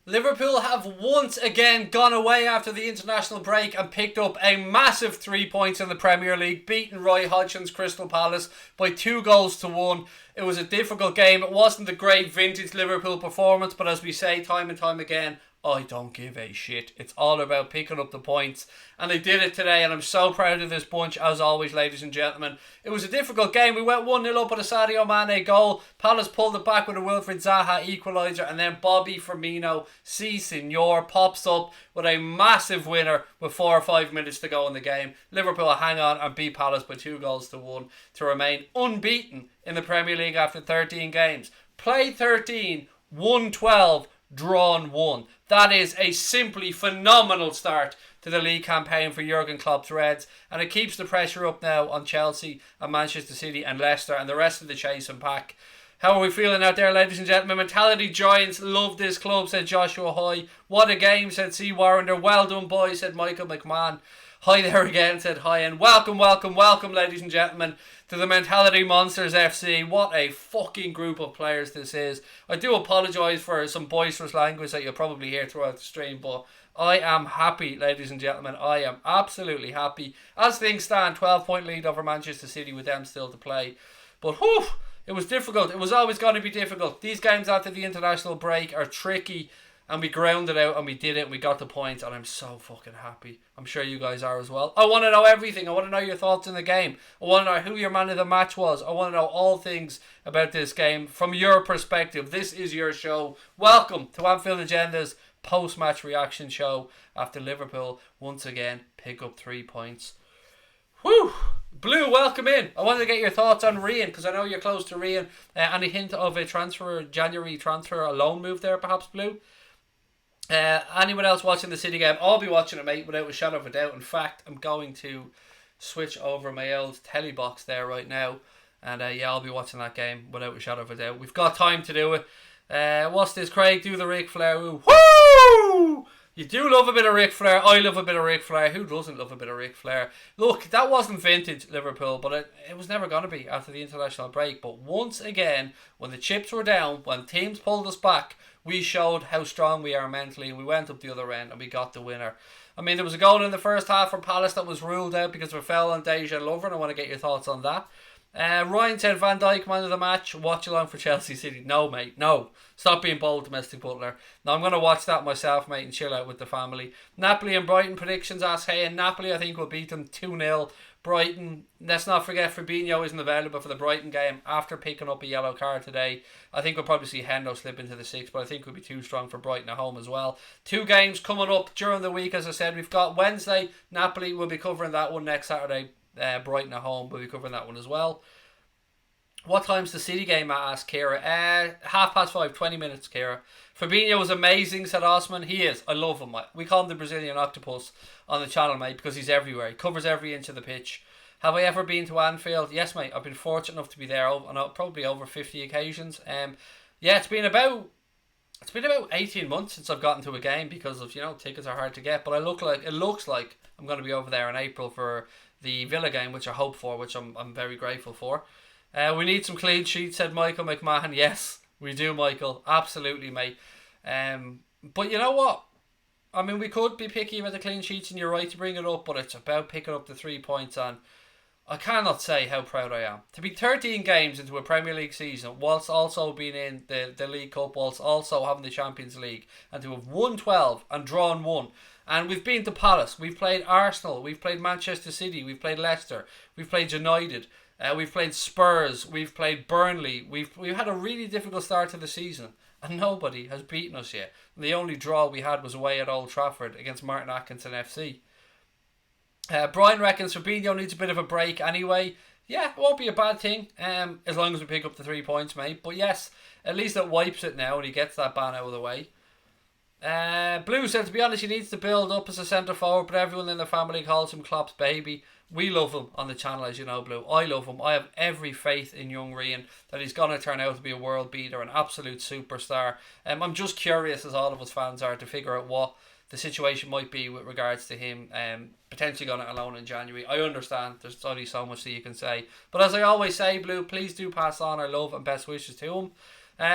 Liverpool have once again gone away after the international break and picked up a massive 3 points in the Premier League, beating Roy Hodgson's Crystal Palace by 2 goals to 1. It was a difficult game. It wasn't the great vintage Liverpool performance, but as we say time and time again, I don't give a shit. It's all about picking up the points. And they did it today, and I'm so proud of this bunch, as always, ladies and gentlemen. It was a difficult game. We went 1-0 up with a Sadio Mane goal. Palace pulled it back with a Wilfried Zaha equaliser, and then Bobby Firmino, si senor, pops up with a massive winner with 4 or 5 minutes to go in the game. Liverpool hang on and beat Palace by 2 goals to 1 to remain unbeaten in the Premier League after 13 games. Played 13, won 12, drawn 1. That is a simply phenomenal start to the league campaign for Jurgen Klopp's Reds, and it keeps the pressure up now on Chelsea and Manchester City and Leicester and the rest of the chasing pack. How are we feeling out there, ladies and gentlemen? Mentality Giants love this club, said Joshua Hoy. What a game, said C. Warrender. Well done, boys, said Michael McMahon. Hi there again, said Hi, and welcome, ladies and gentlemen, to the Mentality Monsters FC. What a fucking group of players this is. I do apologise for some boisterous language that you'll probably hear throughout the stream, but I am happy, ladies and gentlemen. I am absolutely happy. As things stand, 12-point lead over Manchester City with them still to play. But whew, it was difficult. It was always going to be difficult. These games after the international break are tricky, and we grounded out and we did it and we got the points, and I'm so fucking happy. I'm sure you guys are as well. I want to know everything. I want to know your thoughts in the game. I want to know who your man of the match was. I want to know all things about this game from your perspective. This is your show. Welcome to Anfield Agenda's post-match reaction show after Liverpool once again pick up 3 points. Whew! Blue, welcome in. I wanted to get your thoughts on Rhian, because I know you're close to Rhian. Any hint of a January transfer, a loan move there perhaps, Blue? Anyone else watching the City game? I'll be watching it, mate, without a shadow of a doubt. In fact, I'm going to switch over my old telly box there right now, and I'll be watching that game without a shadow of a doubt. We've got time to do it. What's this, Craig? Do the Ric Flair. Woo! You do love a bit of Ric Flair. I love a bit of Ric Flair. Who doesn't love a bit of Ric Flair? Look, that wasn't vintage Liverpool, but it was never going to be after the international break. But once again, when the chips were down, when teams pulled us back, we showed how strong we are mentally. We went up the other end and we got the winner. I mean, there was a goal in the first half from Palace that was ruled out because of a foul on Dejan Lovren. I want to get your thoughts on that. Ryan said Van Dijk man of the match. Watchalong for Chelsea City. No, mate, no. Stop being bold, domestic butler. Now I'm going to watch that myself, mate, and chill out with the family. Napoli and Brighton predictions, ask Hey, and Napoli I think will beat them 2-0. Brighton, let's not forget Fabinho isn't available for the Brighton game after picking up a yellow card today. I think we'll probably see Hendo slip into the 6, but I think we'll be too strong for Brighton at home as well. 2 games coming up during the week, as I said. We've got Wednesday, Napoli, we'll be covering that one next Saturday. Brighton at home, we'll be covering that one as well. What time's the City game at, asked Kira? 5:30, 20 minutes, Kira. Fabinho was amazing, said Osman. He is. I love him. We call him the Brazilian octopus on the channel, mate, because he's everywhere. He covers every inch of the pitch. Have I ever been to Anfield? Yes, mate. I've been fortunate enough to be there on probably over 50 occasions. It's been about 18 months since I've gotten to a game because of, tickets are hard to get. But it looks like I'm going to be over there in April for the Villa game, which I hope for, which I'm very grateful for. We need some clean sheets, said Michael McMahon. Yes, we do, Michael. Absolutely, mate. But you know what? I mean, we could be picky about the clean sheets, and you're right to bring it up, but it's about picking up the 3 points, and I cannot say how proud I am. To be 13 games into a Premier League season, whilst also being in the League Cup, whilst also having the Champions League, and to have won 12 and drawn 1. And we've been to Palace, we've played Arsenal, we've played Manchester City, we've played Leicester, we've played United, we've played Spurs, we've played Burnley. We've had a really difficult start to the season, and nobody has beaten us yet. The only draw we had was away at Old Trafford against Martin Atkinson FC. Brian reckons Fabinho needs a bit of a break anyway. Yeah, it won't be a bad thing, as long as we pick up the 3 points, mate. But yes, at least it wipes it now and he gets that ban out of the way. Blue said, to be honest, he needs to build up as a centre forward, but everyone in the family calls him Klopp's baby. We love him on the channel, as you know, Blue. I love him. I have every faith in young Rhian that he's going to turn out to be a world beater, an absolute superstar. I'm just curious, as all of us fans are, to figure out what the situation might be with regards to him potentially going it alone in January. I understand there's only so much that you can say, but as I always say, Blue, please do pass on our love and best wishes to him.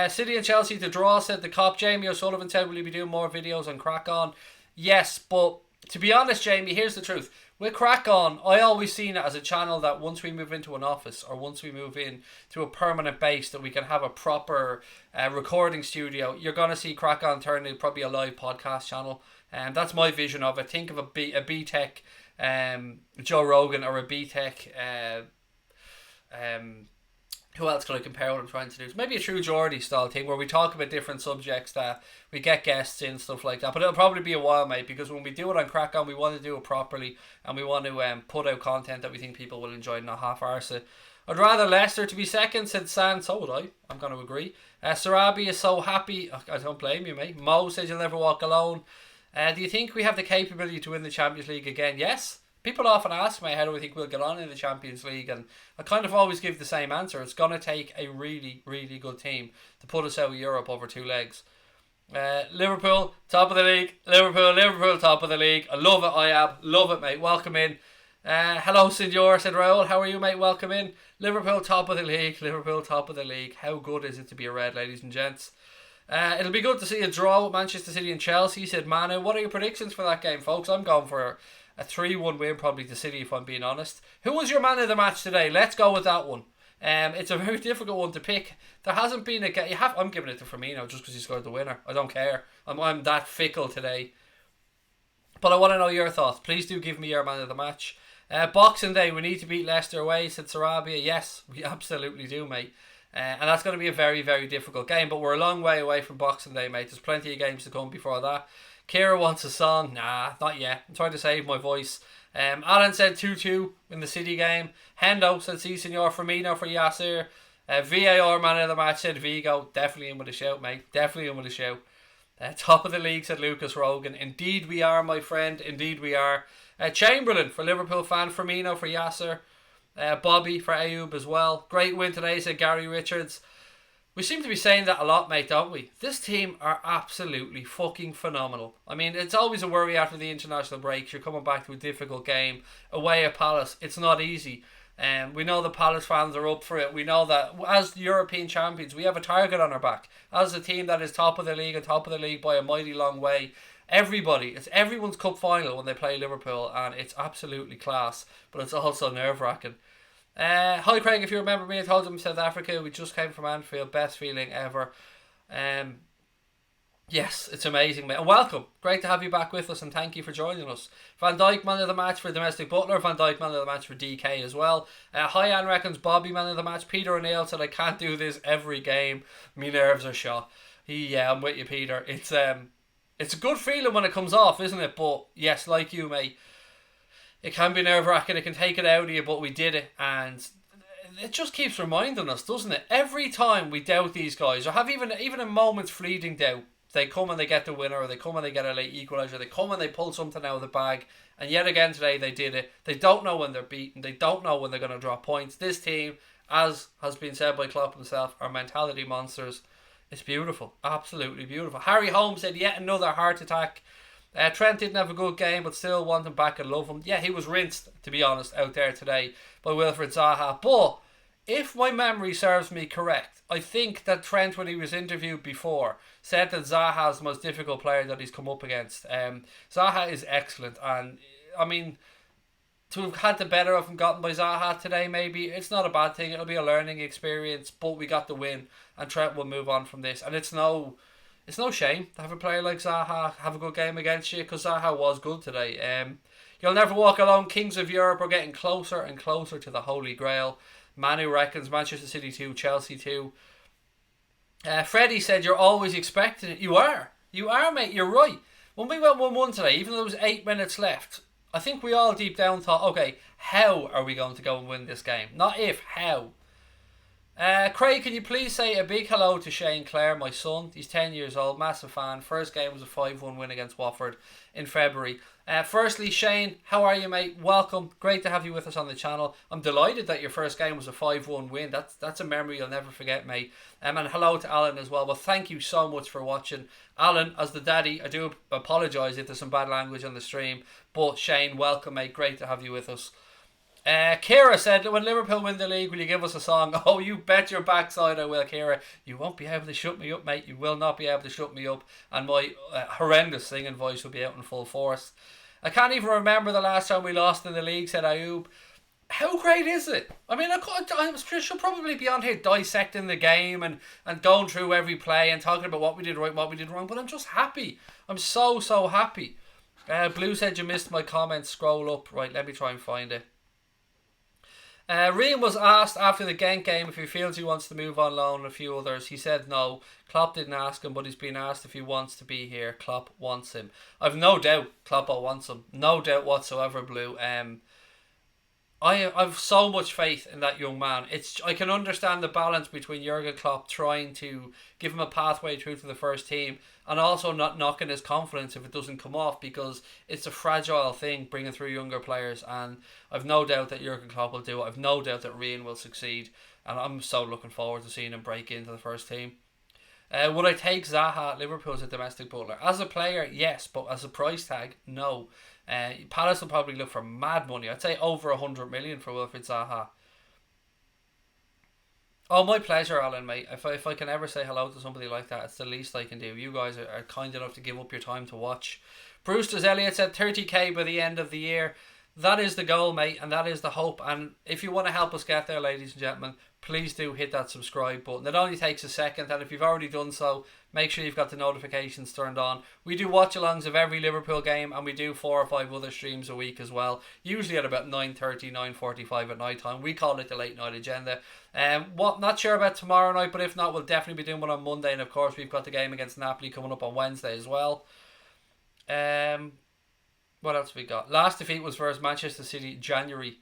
City and Chelsea to draw, said the cop. Jamie O'Sullivan said, will you be doing more videos on Crack On? Yes, but to be honest, Jamie, here's the truth. With Crack On, I always seen it as a channel that once we move into an office or once we move in to a permanent base that we can have a proper recording studio, you're going to see Crack On turn into probably a live podcast channel. And that's my vision of it. Think of a B-Tech Joe Rogan or a B-Tech... who else could I compare what I'm trying to do? It's maybe a True Geordie style thing where we talk about different subjects, that we get guests in, stuff like that. But it'll probably be a while, mate, because when we do it on Crack On, we want to do it properly and we want to put out content that we think people will enjoy, not half-arse it. I'd rather Leicester to be second, said San. So would I. I'm going to agree. Sarabi is so happy. I don't blame you, mate. Mo says you'll never walk alone. Do you think we have the capability to win the Champions League again? Yes. People often ask me how do I think we'll get on in the Champions League, and I kind of always give the same answer. It's going to take a really, really good team to put us out of Europe over 2 legs. Liverpool, top of the league. Liverpool, top of the league. I love it, Iab. Love it, mate. Welcome in. Hello, Senor, said Raul. How are you, mate? Welcome in. Liverpool, top of the league. Liverpool, top of the league. How good is it to be a Red, ladies and gents? It'll be good to see a draw with Manchester City and Chelsea, said Manu. What are your predictions for that game, folks? I'm going for a 3-1 win probably to City, if I'm being honest. Who was your man of the match today? Let's go with that one. It's a very difficult one to pick. There hasn't been a game. I'm giving it to Firmino just because he scored the winner. I don't care. I'm that fickle today. But I want to know your thoughts. Please do give me your man of the match. Boxing Day, we need to beat Leicester away, said Sarabia. Yes, we absolutely do, mate. And that's going to be a very, very difficult game. But we're a long way away from Boxing Day, mate. There's plenty of games to come before that. Kira wants a song. Nah, not yet. I'm trying to save my voice. Alan said 2-2 in the City game. Hendo said si senor. Firmino for Yasser. VAR man of the match said Vigo. Definitely in with a shout, mate. Definitely in with a shout. Top of the league said Lucas Rogan. Indeed we are, my friend. Indeed we are. Chamberlain for Liverpool fan. Firmino for Yasser. Bobby for Ayoub as well. Great win today, said Gary Richards. We seem to be saying that a lot, mate, don't we? This team are absolutely fucking phenomenal. I mean, it's always a worry after the international breaks. You're coming back to a difficult game away at Palace. It's not easy. We know the Palace fans are up for it. We know that as European champions, we have a target on our back. As a team that is top of the league and top of the league by a mighty long way. It's everyone's cup final when they play Liverpool, and it's absolutely class, but it's also nerve-wracking. Hi Craig, if you remember me, I told him South Africa, we just came from Anfield, best feeling ever. Yes, it's amazing, mate, and welcome, great to have you back with us, and thank you for joining us. Van Dijk man of the match for Domestic Butler, Van Dijk man of the match for DK as well. Hi Ann reckons Bobby man of the match. Peter O'Neill said I can't do this every game, me nerves are shot. Yeah, I'm with you, Peter. It's a good feeling when it comes off, isn't it? But yes, like you, mate, it can be nerve-wracking, it can take it out of you, but we did it, and it just keeps reminding us, doesn't it? Every time we doubt these guys, or have even a moment's fleeting doubt, they come and they get the winner, or they come and they get a late equaliser, they come and they pull something out of the bag, and yet again today they did it. They don't know when they're beaten, they don't know when they're going to drop points. This team, as has been said by Klopp himself, are mentality monsters. It's beautiful, absolutely beautiful. Harry Holmes said yet another heart attack. Trent didn't have a good game, but still want him back and love him. Yeah, he was rinsed, to be honest, out there today by Wilfried Zaha. But if my memory serves me correct, I think that Trent, when he was interviewed before, said that Zaha is the most difficult player that he's come up against. Zaha is excellent, and I mean, to have had the better of him gotten by Zaha today, maybe it's not a bad thing. It'll be a learning experience, but we got the win, and Trent will move on from this. And it's no shame to have a player like Zaha have a good game against you, because Zaha was good today. You'll never walk alone. Kings of Europe are getting closer and closer to the Holy Grail. Manu reckons Manchester City 2, Chelsea 2. Freddie said you're always expecting it. You are, mate. You're right. When we went 1-1 today, even though there was 8 minutes left, I think we all deep down thought, okay, how are we going to go and win this game? Not if, how. Craig, can you please say a big hello to Shane Clare, my son? He's 10 years old, massive fan. First game was a 5-1 win against Watford in February. Firstly, Shane, how are you, mate? Welcome. Great to have you with us on the channel. I'm delighted that your first game was a 5-1 win. That's a memory you'll never forget, mate. And hello to Alan as well. Well, thank you so much for watching. Alan, as the daddy, I do apologise if there's some bad language on the stream. But Shane, welcome, mate. Great to have you with us. Kira said, when Liverpool win the league, will you give us a song? Oh, you bet your backside I will, Kira. You won't be able to shut me up, mate. You will not be able to shut me up. And my horrendous singing voice will be out in full force. I can't even remember the last time we lost in the league, said Ayub. How great is it? I mean, I should probably be on here dissecting the game and going through every play and talking about what we did right, what we did wrong. But I'm just happy. I'm so happy. Blue said you missed my comment. Scroll up. Right, let me try and find it. Rhian was asked after the Genk game if he feels he wants to move on loan and a few others. He said no. Klopp didn't ask him, but he's been asked if he wants to be here. Klopp wants him. I've no doubt Klopp wants him. No doubt whatsoever, Blue. I've so much faith in that young man. I can understand the balance between Jurgen Klopp trying to give him a pathway through to the first team and also not knocking his confidence if it doesn't come off, because it's a fragile thing bringing through younger players, and I've no doubt that Jurgen Klopp will do it. I've no doubt that Rhian will succeed, and I'm so looking forward to seeing him break into the first team. Would I take Zaha at Liverpool as a domestic butler? As a player, yes, but as a price tag, no. Palace will probably look for mad money. I'd say over 100 million for Wilfried Zaha. Oh, my pleasure, Alan, mate. If I can ever say hello to somebody like that, it's the least I can do. You guys are kind enough to give up your time to watch. Brewster's Elliot said 30k by the end of the year. That is the goal, mate, and that is the hope. And if you want to help us get there, ladies and gentlemen, please do hit that subscribe button. It only takes a second, and if you've already done so, make sure you've got the notifications turned on. We do watch-alongs of every Liverpool game, and we do 4 or 5 other streams a week as well, usually at about 9:30, 9:45 at night time. We call it the late night agenda. Not sure about tomorrow night, but if not, we'll definitely be doing one on Monday, and of course we've got the game against Napoli coming up on Wednesday as well. What else have we got? Last defeat was versus Manchester City, January.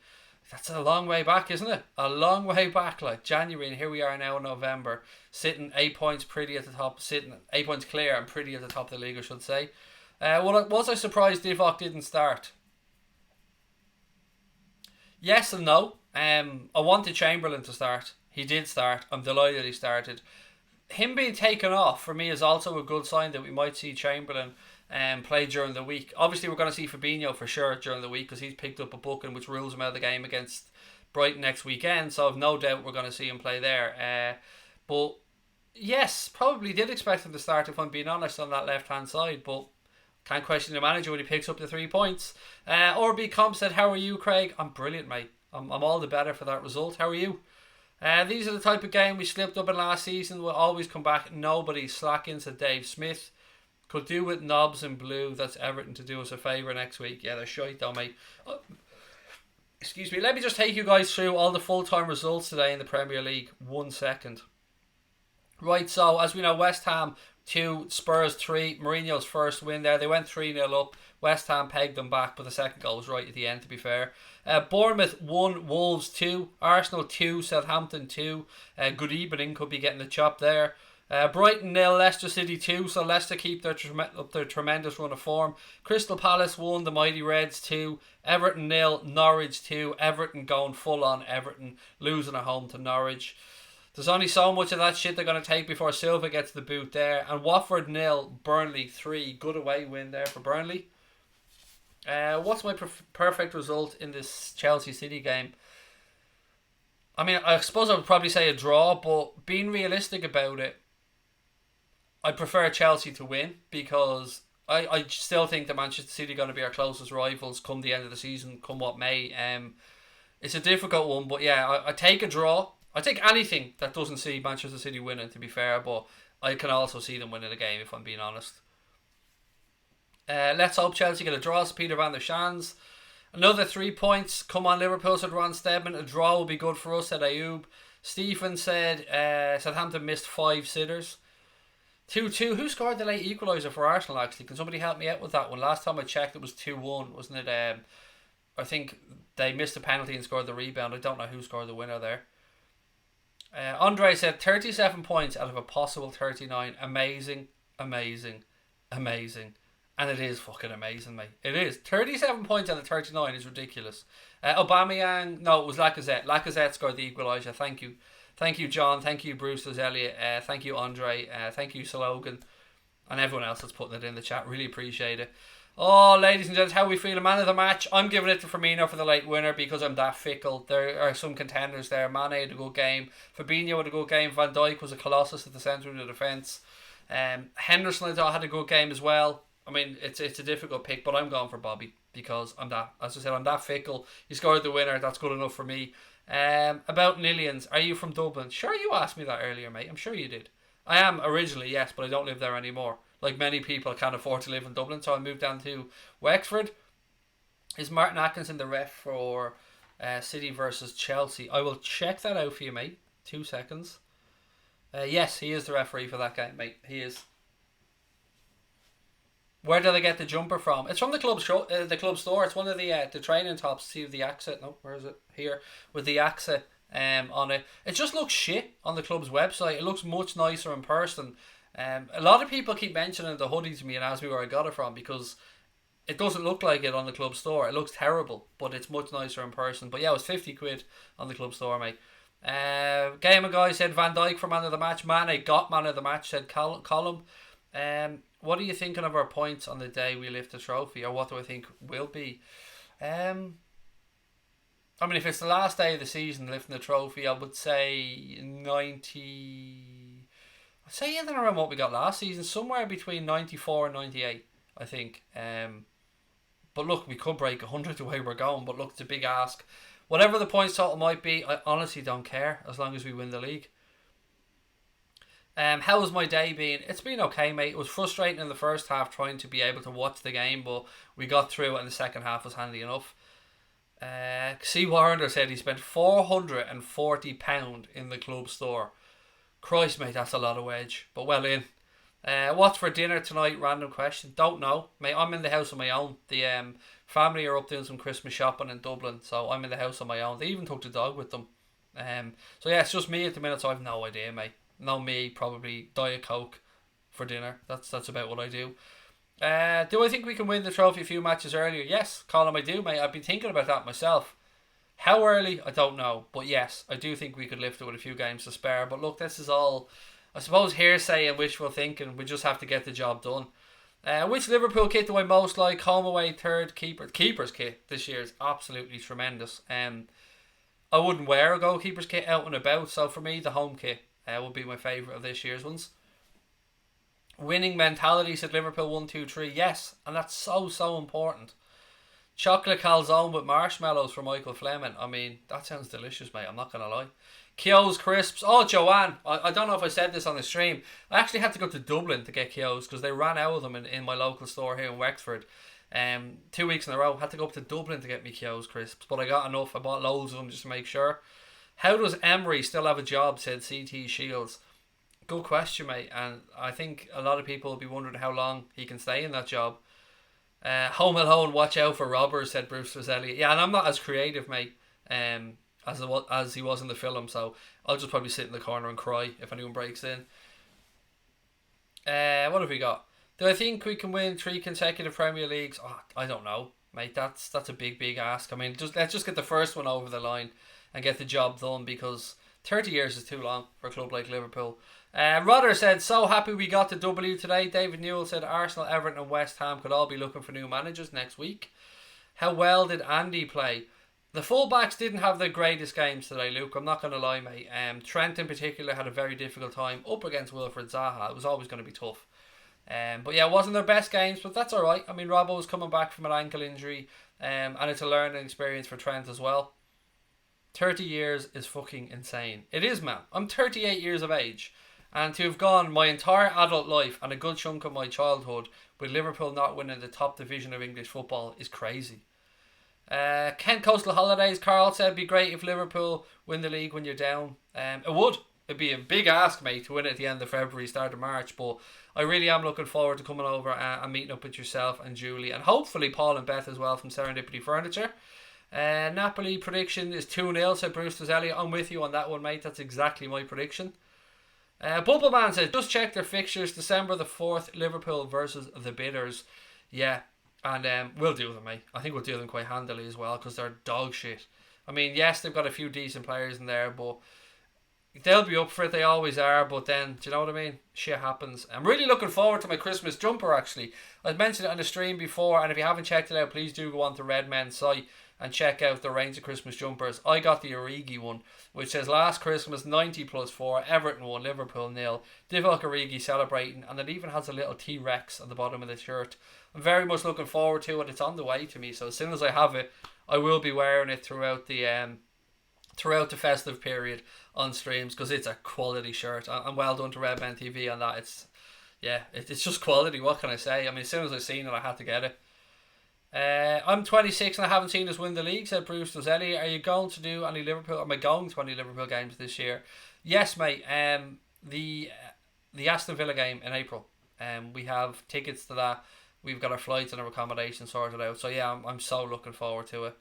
That's a long way back, isn't it? A long way back, like January, and here we are now in November, sitting 8 points pretty at the top, sitting 8 points clear and pretty at the top of the league, I should say. Was I surprised Divock didn't start? Yes and no. I wanted Chamberlain to start. He did start. I'm delighted he started. Him being taken off for me is also a good sign that we might see Chamberlain play during the week. Obviously, we're going to see Fabinho for sure during the week because he's picked up a booking which rules him out of the game against Brighton next weekend. So I've no doubt we're going to see him play there. But yes, probably did expect him to start if I'm being honest on that left hand side. But can't question the manager when he picks up the 3 points. RB Comp said, "How are you, Craig?" I'm brilliant, mate. I'm all the better for that result. How are you? These are the type of game we slipped up in last season. We'll always come back. Nobody's slacking, said Dave Smith. Could do with knobs in blue. That's Everton to do us a favour next week. Yeah, they're shite though, mate. Excuse me. Let me just take you guys through all the full-time results today in the Premier League. 1 second. Right, so as we know, West Ham 2, Spurs 3. Mourinho's first win there. They went 3-0 up. West Ham pegged them back, but the second goal was right at the end, to be fair. Bournemouth 1, Wolves 2. Arsenal 2, Southampton 2. Good evening, could be getting the chop there. Brighton 0, Leicester City 2, so Leicester keep their tremendous run of form. Crystal Palace 1, the Mighty Reds 2, Everton 0, Norwich 2, Everton going full on Everton, losing at home to Norwich. There's only so much of that shit they're going to take before Silva gets the boot there. And Watford 0, Burnley 3, good away win there for Burnley. What's my perfect result in this Chelsea City game? I mean, I suppose I would probably say a draw, but being realistic about it, I prefer Chelsea to win because I still think that Manchester City are going to be our closest rivals come the end of the season, come what may. It's a difficult one, but yeah, I take a draw. I take anything that doesn't see Manchester City winning, to be fair, but I can also see them winning the game if I'm being honest. Let's hope Chelsea get a draw, Peter van der Schaans. Another 3 points. Come on, Liverpool, said Ron Stedman. A draw will be good for us, said Ayub. Stephen said Southampton missed 5 sitters. 2-2. Who scored the late equaliser for Arsenal, actually? Can somebody help me out with that one? Last time I checked, it was 2-1, wasn't it? I think they missed a penalty and scored the rebound. I don't know who scored the winner there. Andre said 37 points out of a possible 39. Amazing, amazing, amazing. And it is fucking amazing, mate. It is. 37 points out of 39 is ridiculous. Aubameyang, no, it was Lacazette. Lacazette scored the equaliser. Thank you. Thank you, John. Thank you, Brewster's Elliot. Thank you, Andre. Thank you, Slogan. And everyone else that's putting it in the chat. Really appreciate it. Oh, ladies and gents, how we feeling? Man of the match. I'm giving it to Firmino for the late winner because I'm that fickle. There are some contenders there. Mane had a good game. Fabinho had a good game. Van Dijk was a colossus at the centre of the defence. Henderson I thought had a good game as well. I mean, it's a difficult pick, but I'm going for Bobby because I'm that. As I said, I'm that fickle. He scored the winner. That's good enough for me. About Nillians, are you from Dublin? Sure, you asked me that earlier, mate. I'm sure you did. I am originally, yes, but I don't live there anymore. Like many people, I can't afford to live in Dublin, so I moved down to Wexford. Is Martin Atkinson the ref for City versus Chelsea? I will check that out for you, mate. 2 seconds. Yes, he is the referee for that game, mate. He is. Where did I get the jumper from? It's from the club the club store. It's one of the training tops. See the accent? No, where is it? Here with the accent on it. It just looks shit on the club's website. It looks much nicer in person. A lot of people keep mentioning the hoodie to me and ask me where I got it from because it doesn't look like it on the club store. It looks terrible, but it's much nicer in person. But yeah, it was 50 quid on the club store, mate. Gamer guy said Van Dijk for man of the match. Mane got man of the match, said Column. What are you thinking of our points on the day we lift the trophy, or what do I think will be? I mean, if it's the last day of the season lifting the trophy, I would say 90. I'd say anything around what we got last season, somewhere between 94 and 98, I think. But look, we could break 100 the way we're going, but look, it's a big ask. Whatever the points total might be, I honestly don't care as long as we win the league. How has my day been? It's been okay, mate. It was frustrating in the first half trying to be able to watch the game, but we got through it and the second half was handy enough. C. Warner said he spent £440 in the club store. Christ, mate, that's a lot of wage, but well in. What's for dinner tonight? Random question. Don't know, mate. I'm in the house on my own. The family are up doing some Christmas shopping in Dublin, so I'm in the house on my own. They even took the dog with them. So yeah, it's just me at the minute, so I've no idea, mate. No, me, probably Diet Coke for dinner. That's about what I do. Do I think we can win the trophy a few matches earlier? Yes, Colin, I do, mate. I've been thinking about that myself. How early? I don't know. But yes, I do think we could lift it with a few games to spare. But look, this is all, I suppose, hearsay and wishful thinking. We just have to get the job done. Which Liverpool kit do I most like? Home away third keeper. Keeper's kit this year is absolutely tremendous. I wouldn't wear a goalkeeper's kit out and about. So for me, the home kit would be my favourite of this year's ones. Winning mentality, said Liverpool 1-2-3. Yes, and that's so important. Chocolate calzone with marshmallows for Michael Fleming. I mean, that sounds delicious, mate. I'm not going to lie. Keogh's crisps. Oh, Joanne. I don't know if I said this on the stream. I actually had to go to Dublin to get Keogh's because they ran out of them in my local store here in Wexford. 2 weeks in a row. Had to go up to Dublin to get me Keogh's crisps. But I got enough. I bought loads of them just to make sure. How does Emery still have a job, said CT Shields. Good question, mate. And I think a lot of people will be wondering how long he can stay in that job. Home Alone, watch out for robbers, said Brewster's Elliot. Yeah, and I'm not as creative, mate, as he was in the film, so I'll just probably sit in the corner and cry if anyone breaks in. What have we got? Do I think we can win 3 consecutive Premier Leagues? Oh, I don't know, mate. That's a big ask. I mean, let's just get the first one over the line and get the job done, because 30 years is too long for a club like Liverpool. Rodder said, so happy we got the W today. David Newell said Arsenal, Everton and West Ham could all be looking for new managers next week. How well did Andy play? The fullbacks didn't have the greatest games today, Luke. I'm not going to lie, mate. Trent in particular had a very difficult time up against Wilfred Zaha. It was always going to be tough. But yeah, it wasn't their best games, but that's alright. I mean, Robbo was coming back from an ankle injury, and it's a learning experience for Trent as well. 30 years is fucking insane. It is, man. I'm 38 years of age, and to have gone my entire adult life and a good chunk of my childhood with Liverpool not winning the top division of English football is crazy. Kent Coastal Holidays, Carl said, be great if Liverpool win the league when you're down. It would. It'd be a big ask, mate, to win it at the end of February, start of March, but I really am looking forward to coming over and meeting up with yourself and Julie, and hopefully Paul and Beth as well from Serendipity Furniture. Napoli prediction is 2-0, said Brewster's Elliot. I'm with you on that one, mate. That's exactly my prediction. Bubbleman says, just check their fixtures. December the 4th, Liverpool versus the Bitters. Yeah, and we'll do them, mate. I think we'll do them quite handily as well, because they're dog shit. I mean, yes, they've got a few decent players in there, but they'll be up for it. They always are. But then, do you know what I mean? Shit happens. I'm really looking forward to my Christmas jumper, actually. I've mentioned it on the stream before, and if you haven't checked it out, please do go on to Red Men's site and check out the range of Christmas jumpers. I got the Origi one, which says last Christmas 90 plus 4, Everton 1, Liverpool 0. Divock Origi celebrating, and it even has a little T-Rex on the bottom of the shirt. I'm very much looking forward to it. It's on the way to me, so as soon as I have it, I will be wearing it throughout the festive period on streams, because it's a quality shirt, and well done to Red Men TV on that. It's just quality. What can I say? I mean, as soon as I seen it, I had to get it. I'm 26 and I haven't seen us win the league, said Bruce Elliott. Are you going to do any Liverpool? Am I going to any Liverpool games this year? Yes, mate. The Aston Villa game in April. We have tickets to that. We've got our flights and our accommodation sorted out. So yeah, I'm so looking forward to it.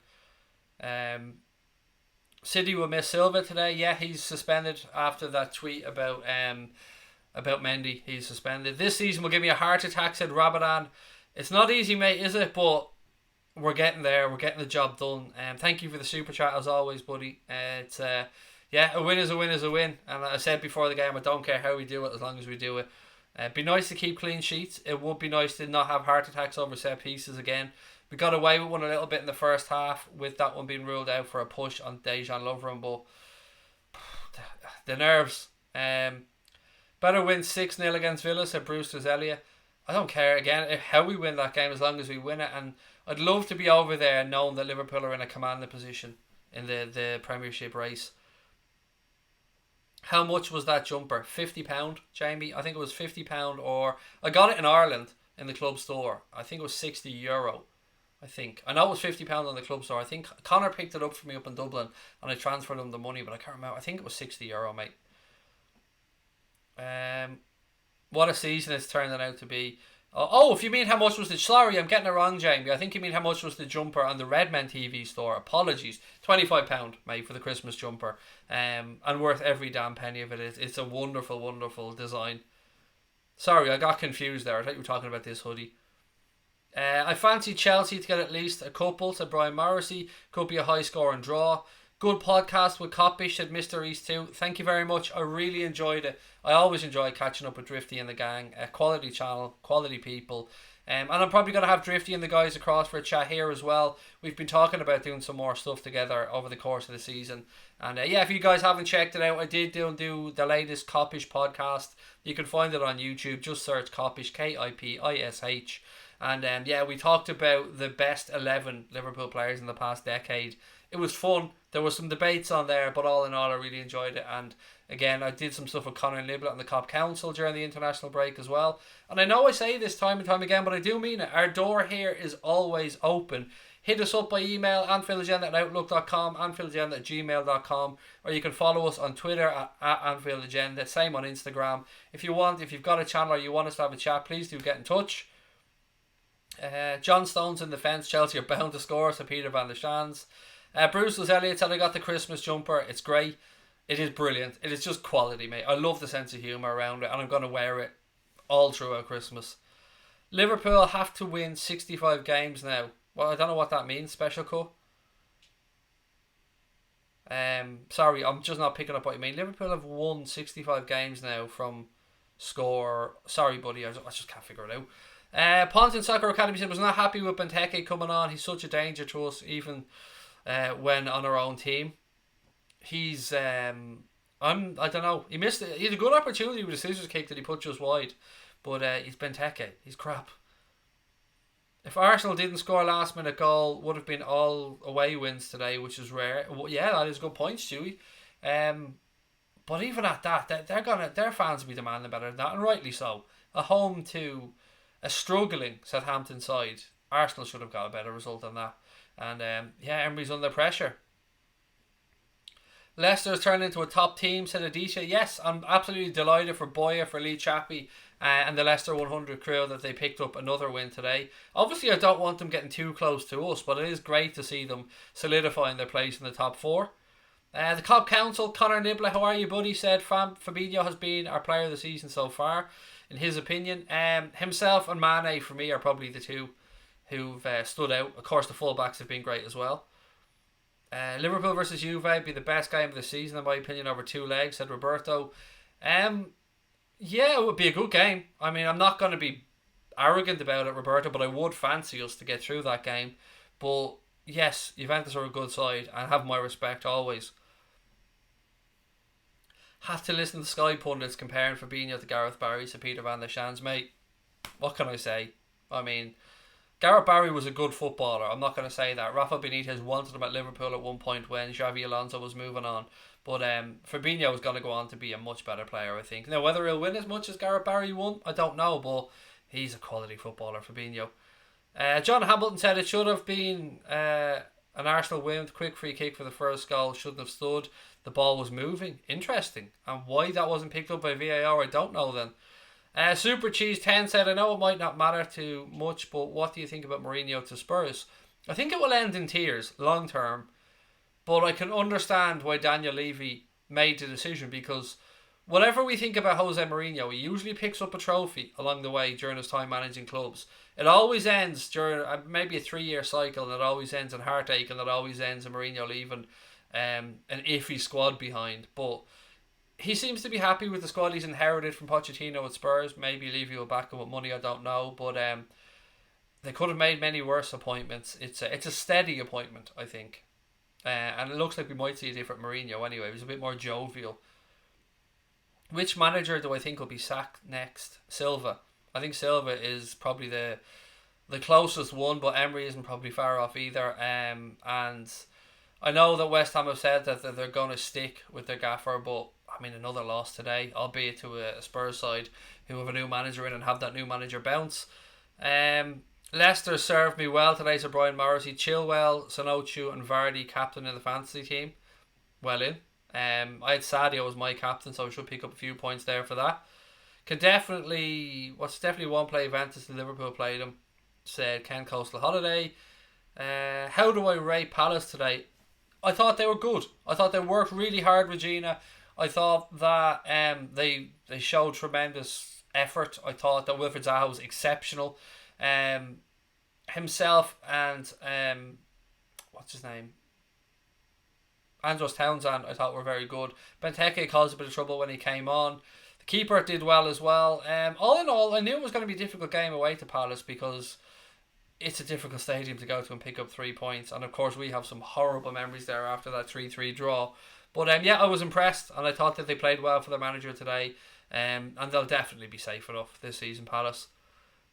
City will miss Silva today. Yeah, he's suspended after that tweet about Mendy. He's suspended. This season will give me a heart attack, said Rabadan. It's not easy, mate, is it? But we're getting there. We're getting the job done. Thank you for the super chat as always, buddy. A win is a win is a win. And I said before the game, I don't care how we do it as long as we do it. It'd be nice to keep clean sheets. It would be nice to not have heart attacks over set pieces again. We got away with one a little bit in the first half, with that one being ruled out for a push on Dejan Lovren, but the nerves. Better win 6-0 against Villa, said Brewster's Elliott. I don't care again how we win that game, as long as we win it. And I'd love to be over there knowing that Liverpool are in a commanding position in the Premiership race. How much was that jumper? £50, Jamie? I think it was £50, or I got it in Ireland in the club store. I think it was €60. I know it was £50 on the club store. I think Connor picked it up for me up in Dublin, and I transferred him the money, but I can't remember. I think it was €60, mate. What a season it's turning out to be. Oh, if you mean how much was the... Sorry, I'm getting it wrong, Jamie. I think you mean how much was the jumper on the Redmen TV store. Apologies. £25, mate, for the Christmas jumper. And worth every damn penny of it. It's a wonderful, wonderful design. Sorry, I got confused there. I thought you were talking about this hoodie. I fancy Chelsea to get at least a couple, said Brian Morrissey. Could be a high score and draw. Good podcast with Coppish, said Mr. East too. Thank you very much. I really enjoyed it. I always enjoy catching up with Drifty and the gang. Quality channel, quality people. And I'm probably going to have Drifty and the guys across for a chat here as well. We've been talking about doing some more stuff together over the course of the season. And if you guys haven't checked it out, I did do the latest Coppish podcast. You can find it on YouTube. Just search Coppish, Kipish. And we talked about the best 11 Liverpool players in the past decade. It was fun. There were some debates on there, but all in all, I really enjoyed it. And again, I did some stuff with Conor Niblett and the Cop Council during the international break as well. And I know I say this time and time again, but I do mean it. Our door here is always open. Hit us up by email, AnfieldAgenda@outlook.com, AnfieldAgenda@gmail.com, or you can follow us on Twitter at AnfieldAgenda. Same on Instagram. If you've got a channel or you want us to have a chat, please do get in touch. John Stones in the fence. Chelsea are bound to score, so Peter Van der Shands. Bruce Elliott said I got the Christmas jumper. It's great. It is brilliant. It is just quality, mate. I love the sense of humour around it, and I'm going to wear it all throughout Christmas. Liverpool have to win 65 games now. Well, I don't know what that means. Special cup. Sorry, I'm just not picking up what you mean. Liverpool have won 65 games now from score. Sorry, buddy. I just can't figure it out. Ponton Soccer Academy said was not happy with Benteke coming on. He's such a danger to us, even when on our own team. He's I don't know. He missed it. He had a good opportunity with a scissors kick that he put just wide, but he's Benteke. He's crap. If Arsenal didn't score a last minute goal, would have been all away wins today, which is rare. Well, yeah, that is a good point, Stewie. But even at that, their fans will be demanding better than that, and rightly so. A home to a struggling Southampton side, Arsenal should have got a better result than that. And Emery's under pressure. Leicester has turned into a top team, said Adisha. Yes, I'm absolutely delighted for Boya, for Lee Chappie, and the Leicester 100 crew that they picked up another win today. Obviously, I don't want them getting too close to us, but it is great to see them solidifying their place in the top four. The Cop Council, Conor Niblett, how are you, buddy? Said Fabinho has been our player of the season so far, in his opinion. Himself and Mane, for me, are probably the two who've stood out. Of course, the fullbacks have been great as well. Liverpool versus Juve be the best game of the season in my opinion over 2 legs, said Roberto. Yeah, it would be a good game. I mean, I'm not going to be arrogant about it, Roberto, but I would fancy us to get through that game. But yes, Juventus are a good side and have my respect always. Have to listen to Sky pundits comparing Fabinho to Gareth Barry, said Peter Van der Shans. Mate, what can I say? I mean, Gareth Barry was a good footballer. I'm not going to say that. Rafa Benitez wanted him at Liverpool at one point when Xavi Alonso was moving on. But Fabinho is going to go on to be a much better player, I think. Now, whether he'll win as much as Gareth Barry won, I don't know. But he's a quality footballer, Fabinho. John Hamilton said it should have been an Arsenal win. Quick free kick for the first goal. Shouldn't have stood. The ball was moving. Interesting. And why that wasn't picked up by VAR, I don't know then. Super Cheese 10 said, I know it might not matter too much, but what do you think about Mourinho to Spurs? I think it will end in tears, long term. But I can understand why Daniel Levy made the decision, because whatever we think about Jose Mourinho, he usually picks up a trophy along the way during his time managing clubs. It always ends during maybe a 3-year cycle, and it always ends in heartache, and it always ends in Mourinho leaving an iffy squad behind. But he seems to be happy with the squad he's inherited from Pochettino at Spurs. Maybe Levy will back him with money, I don't know. But they could have made many worse appointments. It's a steady appointment, I think. And it looks like we might see a different Mourinho anyway. He's a bit more jovial. Which manager do I think will be sacked next? Silva. I think Silva is probably the closest one, but Emery isn't probably far off either. And I know that West Ham have said that they're going to stick with their gaffer, but I mean, another loss today, albeit to a Spurs side who have a new manager in and have that new manager bounce. Leicester served me well today, so Brian Morrissey. Chilwell, Sancho and Vardy captain in the fantasy team. Well in. I had Sadio as my captain, so I should pick up a few points there for that. Definitely one play Juventus and Liverpool played them, said Ken Coastal Holiday. How do I rate Palace today? I thought they were good. I thought they worked really hard, Regina. I thought that they showed tremendous effort. I thought that Wilfried Zaha was exceptional. Himself and what's his name? Andros Townsend, I thought were very good. Benteke caused a bit of trouble when he came on. The keeper did well as well. All in all, I knew it was going to be a difficult game away to Palace because it's a difficult stadium to go to and pick up 3 points. And of course, we have some horrible memories there after that 3-3 draw. But yeah, I was impressed, and I thought that they played well for their manager today. And they'll definitely be safe enough this season, Palace.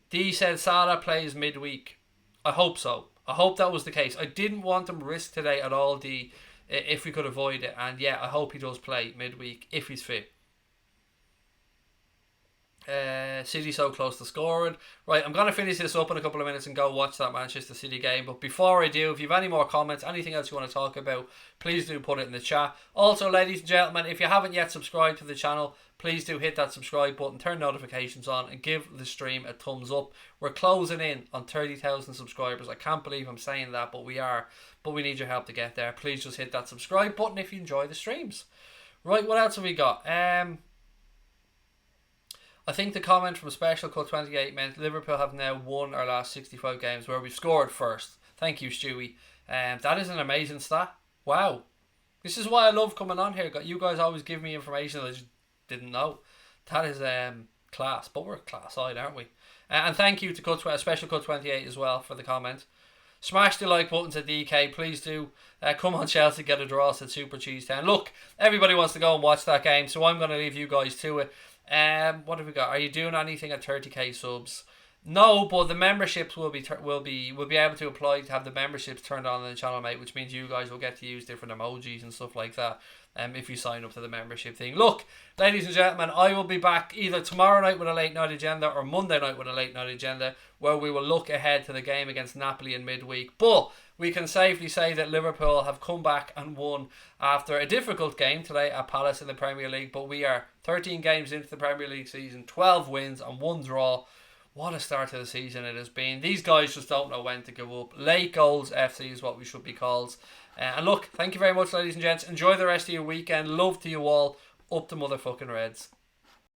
D said Salah plays midweek. I hope so. I hope that was the case. I didn't want him risk today at all, D, if we could avoid it. And yeah, I hope he does play midweek if he's fit. City so close to scoring. Right, I'm going to finish this up in a couple of minutes and go watch that Manchester City game. But before I do, if you have any more comments, anything else you want to talk about, please do put it in the chat. Also, ladies and gentlemen, if you haven't yet subscribed to the channel, please do hit that subscribe button, turn notifications on, and give the stream a thumbs up. We're closing in on 30,000 subscribers. I can't believe I'm saying that, but we are. But we need your help to get there. Please just hit that subscribe button if you enjoy the streams. Right, what else have we got? I think the comment from Special Cut 28 meant Liverpool have now won our last 65 games where we've scored first. Thank you, Stewie. That is an amazing stat. Wow. This is why I love coming on here. You guys always give me information that I just didn't know. That is class. But we're a class side, aren't we? And thank you to Special Cut 28 as well for the comment. Smash the like button to DK, please do. Come on, Chelsea, get a draw, said Super Cheese 10. Look, everybody wants to go and watch that game, so I'm going to leave you guys to it. What have we got? Are you doing anything at 30k subs? No, but the memberships will be able to apply to have the memberships turned on in the channel, mate, which means you guys will get to use different emojis and stuff like that. If you sign up to the membership thing. Look, ladies and gentlemen, I will be back either tomorrow night with a late night agenda or Monday night with a late night agenda where we will look ahead to the game against Napoli in midweek. But we can safely say that Liverpool have come back and won after a difficult game today at Palace in the Premier League. But we are 13 games into the Premier League season, 12 wins and 1 draw. What a start to the season it has been. These guys just don't know when to give up. Late goals FC is what we should be called. And look, thank you very much, ladies and gents. Enjoy the rest of your weekend. Love to you all. Up the motherfucking Reds.